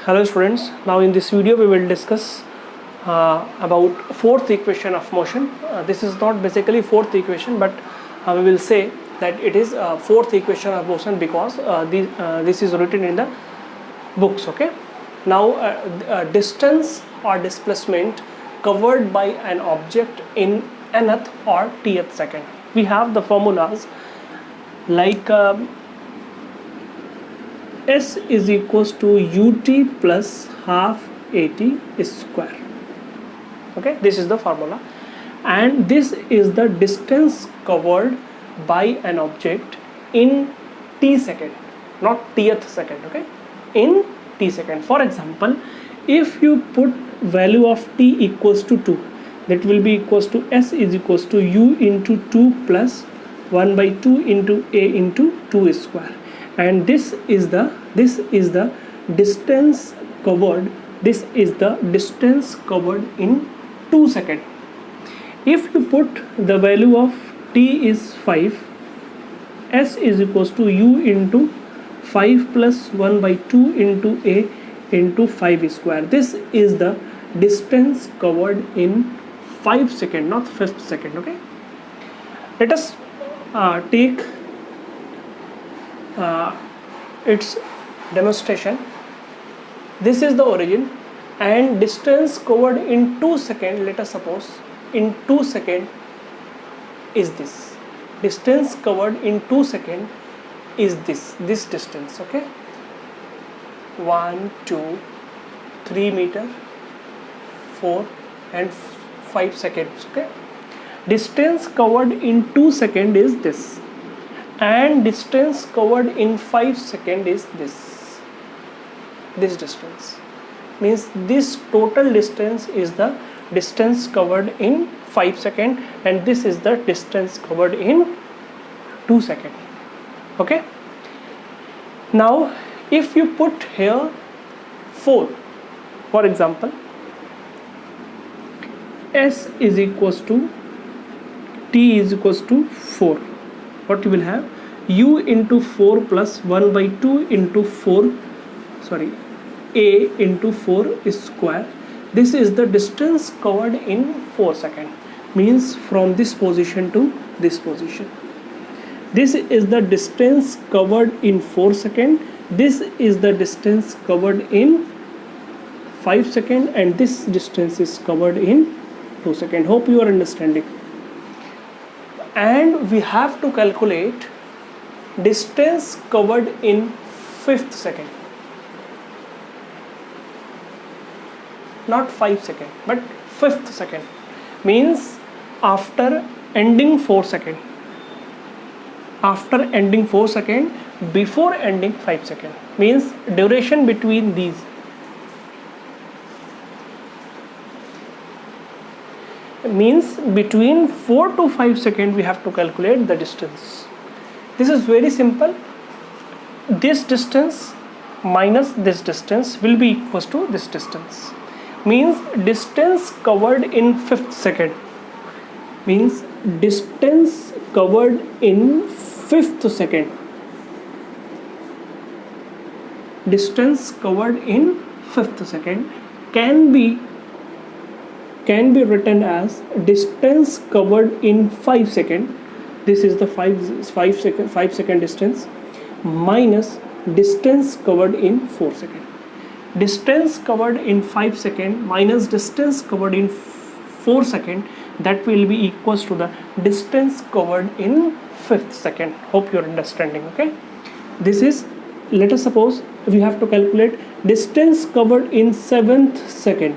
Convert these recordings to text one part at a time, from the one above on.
Hello students, now in this video we will discuss about fourth equation of motion. This is not basically fourth equation, but we will say that it is fourth equation of motion because this is written in the books. Okay, now distance or displacement covered by an object in nth or tth second. We have the formulas like S is equals to ut plus half at square. Okay, this is the formula, and this is the distance covered by an object in t second, not tth second. Okay, in t second. For example, if you put value of t equals to 2, that will be equals to S is equals to u into 2 plus 1 by 2 into a into 2 square, and this is the distance covered. This is the distance covered in 2 seconds. If you put the value of t is 5, S is equals to u into 5 plus 1 by 2 into a into 5 square. This is the distance covered in 5 seconds, not 5th second. Okay, let us take its demonstration. This is the origin, and distance covered in 2 seconds, let us suppose in 2 seconds is this. Distance covered in 2 seconds is this distance. Okay, 1 2 3 meter, 4 and 5 seconds. Okay, distance covered in 2 seconds is this, and distance covered in 5 seconds is this distance. Means this total distance is the distance covered in 5 seconds, and this is the distance covered in 2 seconds. Okay, now if you put here 4, for example, S is equals to t is equals to 4, what you will have, u into 4 plus 1 by 2 into 4, a into 4 square. This is the distance covered in 4 seconds, means from this position to this position. This is the distance covered in 4 seconds, this is the distance covered in 5 seconds, and this distance is covered in 2 seconds. Hope you are understanding. And we have to calculate distance covered in 5th second, not 5 seconds but 5th second, means after ending 4 seconds, after ending 4 seconds, before ending 5 seconds, means duration between these. Means between 4 to 5 seconds we have to calculate the distance. This is very simple. This distance minus this distance will be equals to this distance. Means distance covered in 5th second, means distance covered in 5th second, distance covered in 5th second can be written as distance covered in 5 seconds. This is the 5 second distance minus distance covered in 4 seconds. Distance covered in 5 seconds minus distance covered in 4 seconds, that will be equals to the distance covered in 5th second. Hope you are understanding. Okay, this is, let us suppose we have to calculate distance covered in 7th second,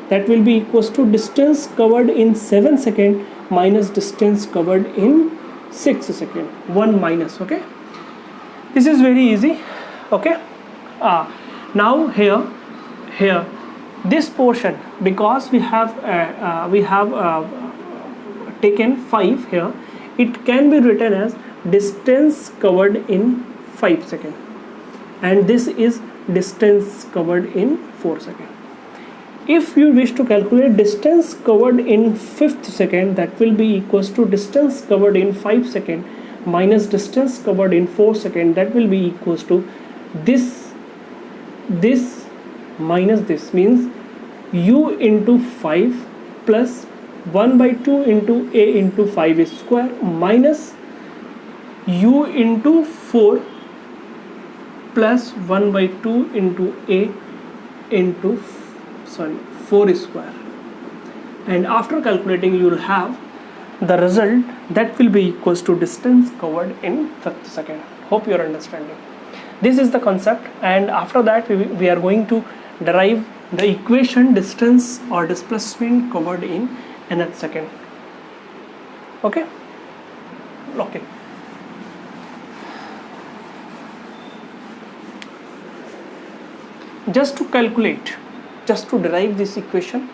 that will be equals to distance covered in 7 seconds minus distance covered in 6 seconds, 1 minus. Okay, this is very easy. Okay, now here this portion, because we have taken 5 here, it can be written as distance covered in 5 seconds, and this is distance covered in 4 seconds. If you wish to calculate distance covered in 5th second, that will be equals to distance covered in 5 seconds minus distance covered in 4 seconds, that will be equals to this this minus this means u into 5 plus 1 by 2 into a into 5 is square minus u into 4 plus 1 by 2 into a into 4 square, and after calculating you will have the result that will be equals to distance covered in 50 seconds. Hope you are understanding. This is the concept, and after that we are going to derive the equation distance or displacement covered in nth second. Okay. Just to derive this equation,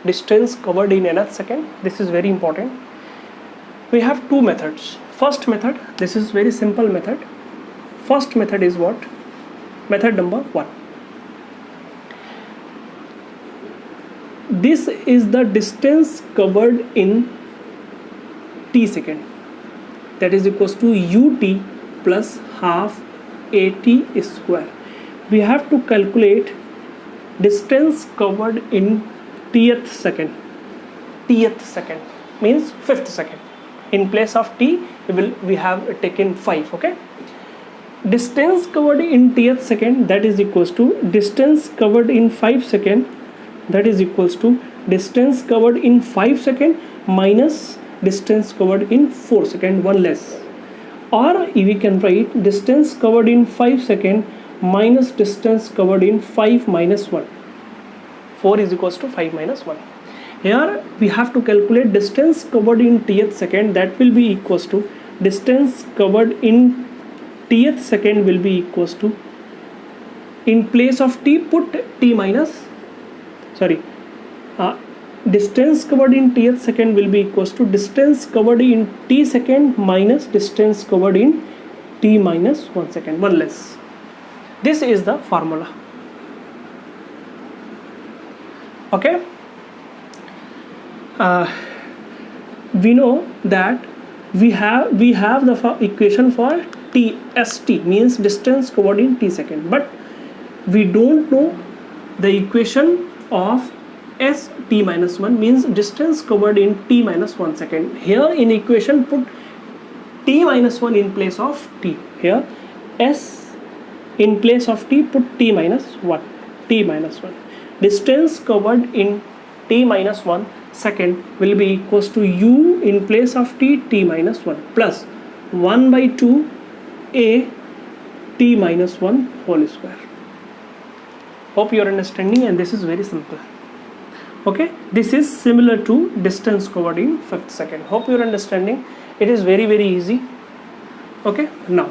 distance covered in nth second, this is very important. We have two methods. First method, this is very simple method. First method is what? Method number 1. This is the distance covered in t second, that is equals to ut plus half at square. We have to calculate distance covered in tth second. Tth second means 5th second. In place of t we have taken 5. Okay, distance covered in tth second, that is equals to distance covered in 5 second, that is equals to distance covered in 5 second minus distance covered in 4 second, one less, or we can write distance covered in 5 second minus distance covered in 5 minus 1. 4 is equals to 5 minus 1. Here we have to calculate distance covered in tth second, that will be equals to distance covered in tth second will be equals to, in place of t put t minus, distance covered in tth second will be equals to distance covered in t second minus distance covered in t minus 1 second, one less. This is the formula. Okay, we know that we have the equation for t, st means distance covered in t second, but we don't know the equation of st minus 1 means distance covered in t minus 1 second. Here in equation put t minus 1 in place of t. Here s in place of t put t minus 1. Distance covered in t minus 1 second will be equals to u in place of t minus 1 plus 1 by 2 a t minus 1 whole square. Hope you are understanding, and this is very simple. Okay, this is similar to distance covered in 5th second. Hope you are understanding. It is very easy. Okay, now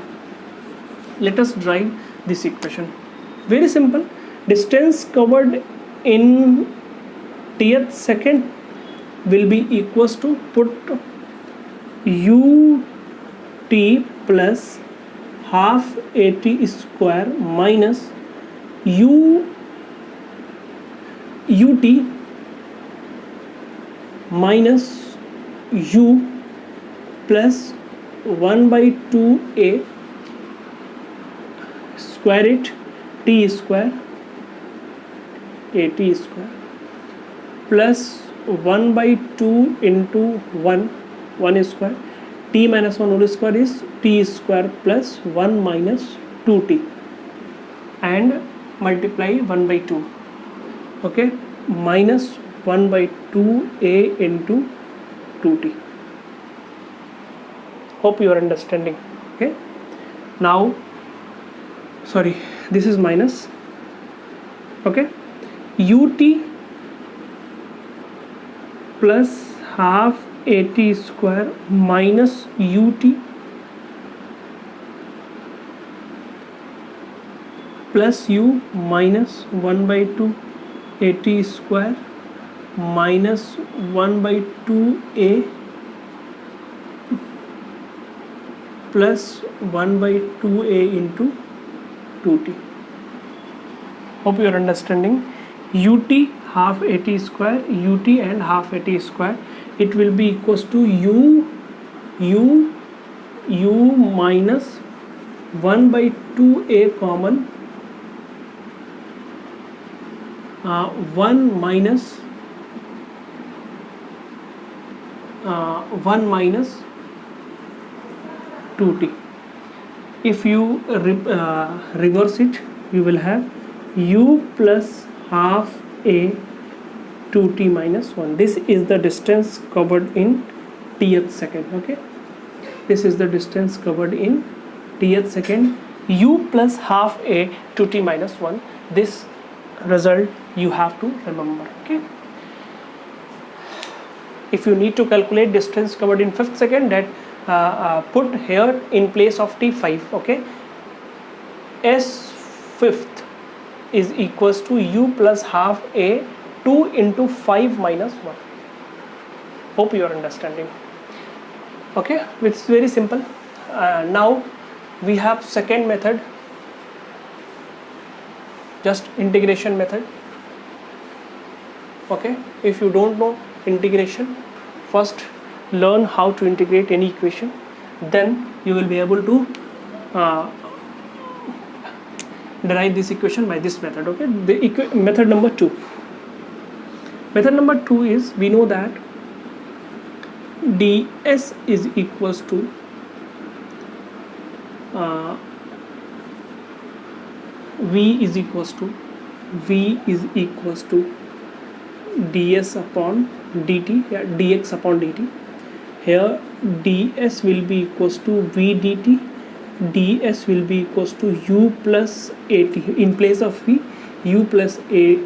let us derive this equation. Very simple. Distance covered in tth second will be equals to put ut plus half at square minus ut minus u plus 1 by 2a square it t square at square plus 1 by 2 into 1 square, t minus 1 whole square is t square plus 1 minus 2t, and multiply 1 by 2. Okay, minus 1 by 2a into 2t. Hope you are understanding. Okay, now this is minus. Okay, ut plus half at square minus ut plus u minus 1 by 2 at square minus 1 by 2a plus 1 by 2a into 2t. Hope you are understanding. Ut half at square, ut and half at square, it will be equals to u minus 1 by 2a common 1 minus 2t. If you reverse it, you will have u plus half a 2t minus 1. This is the distance covered in tth second. Okay, this is the distance covered in tth second. U plus half a 2t minus 1. This result you have to remember. Okay, if you need to calculate distance covered in fifth second, that put here in place of t 5. Okay, s fifth is equals to u plus half a 2 into 5 minus 1. Hope you are understanding. Okay, it's very simple. Now we have second method, just integration method. Okay, if you don't know integration, first learn how to integrate any equation, then you will be able to derive this equation by this method. Okay, the method number 2. Method number 2 is, we know that ds is equals to v is equals to ds upon dt, dx upon dt. Here ds will be equals to v dt, ds will be equals to u plus at. In place of v, u plus at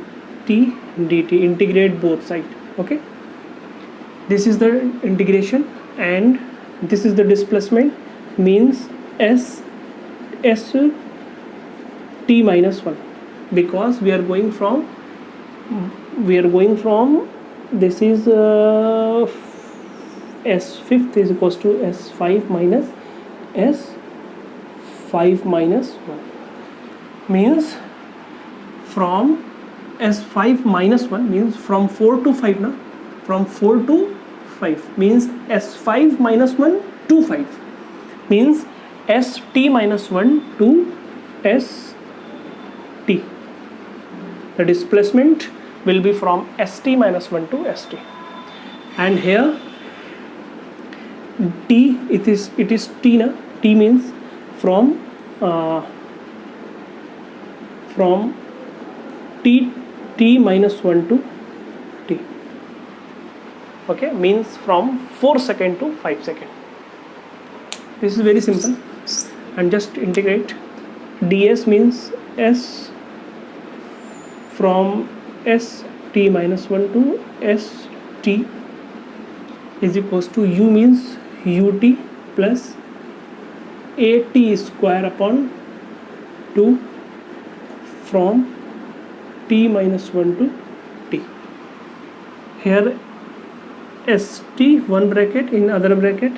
dt. Integrate both sides. Okay, this is the integration, and this is the displacement, means s t minus 1, because we are going from this is s fifth is equals to s5 minus s5 minus 1, means from s5 minus 1 means from 4 to 5 now, from 4 to 5 means s5 minus 1 to 5, means st minus 1 to st. The displacement will be from st minus 1 to st, and here t, it is t na. T means from t minus 1 to t. Okay, means from 4 second to 5 second. This is very simple, and just integrate. ds means s from st minus 1 to st is equals to u means ut plus at square upon 2 from t minus 1 to t. Here st, one bracket, in other bracket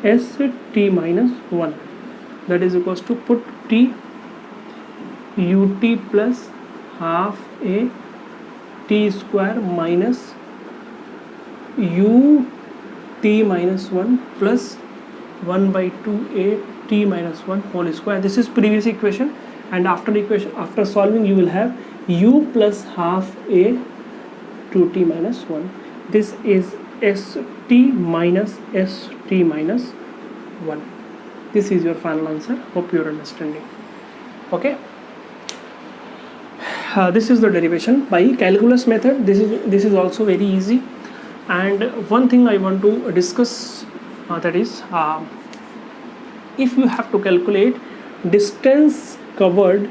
st minus 1, that is equals to put t ut plus half a t square minus u t minus 1 plus 1 by 2 a t minus 1 whole square. This is previous equation, and after solving you will have u plus half a 2t minus 1. This is st minus 1. This is your final answer. Hope you are understanding. Okay, this is the derivation by calculus method. This is also very easy. And one thing I want to discuss, that is if you have to calculate distance covered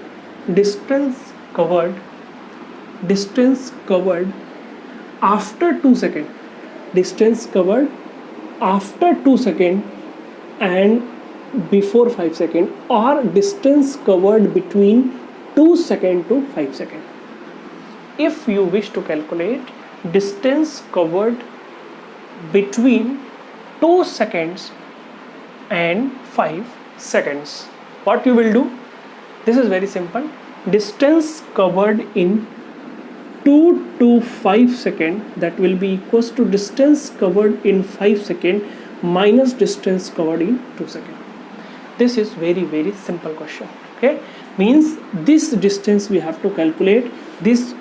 after 2 seconds, distance covered after 2 seconds and before 5 seconds, or distance covered between 2 seconds to 5 seconds. If you wish to calculate distance covered between 2 seconds and 5 seconds, what you will do? This is very simple. Distance covered in 2 to 5 seconds, that will be equals to distance covered in 5 seconds minus distance covered in 2 seconds. This is very simple question. Okay, means this distance we have to calculate, this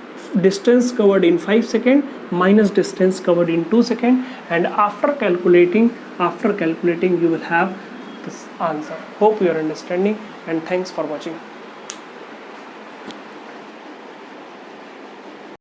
distance covered in 5 seconds minus distance covered in 2 seconds, and after calculating you will have this answer. Hope you are understanding, and thanks for watching.